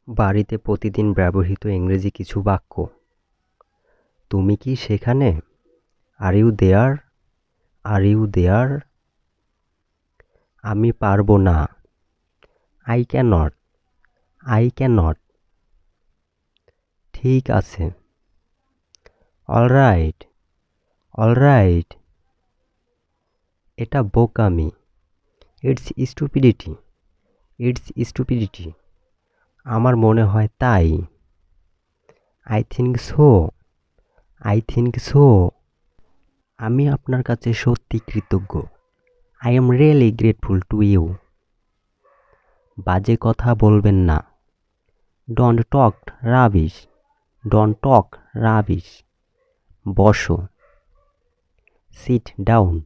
বাড়িতে প্রতিদিন ব্যবহৃত ইংরেজি কিছু বাক্য। তুমি কি সেখানে? Are you there? Are you there? আমি পারবো না। I can't. I can't. ঠিক আছে। অলরাইট। অলরাইট। এটা বোকামি। It's stupidity. It's stupidity. আমার মনে হয় তাই। I think so. I think so. আমি আপনার কাছে সত্যি কৃতজ্ঞ। I am really grateful to you. বাজে কথা বলবেন না। Don't talk rubbish. Don't talk rubbish. বসো। Sit down.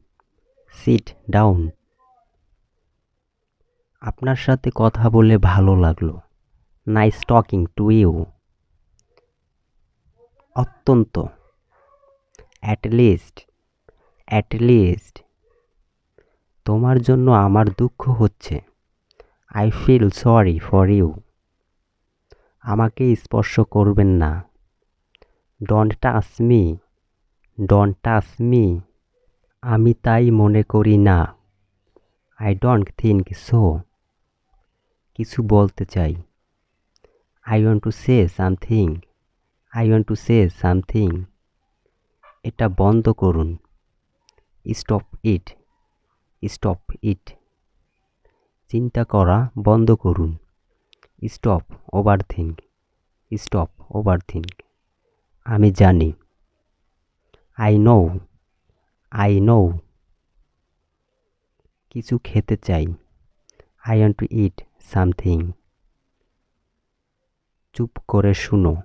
Sit down. আপনার সাথে কথা বলে ভালো লাগলো। Nice talking to you. অত্যন্ত। At least. At least. তোমার জন্য আমার দুঃখ হচ্ছে। I feel sorry for you. আমাকে স্পর্শ করবেন না। Don't touch me. Don't touch me. আমি তাই মনে করি না। I don't think so. কিছু বলতে চাই। I want to say something. I want to say something. এটা বন্ধ করুন। Stop it. Stop it. চিন্তা করা বন্ধ করুন। Stop overthink. Stop overthink. আমি জানি। I know. I know. কিছু খেতে চাই। I want two it something. চুপ করে শুনো।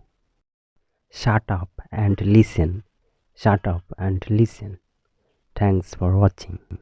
Shut up and listen. Shut up and listen. Thanks for watching.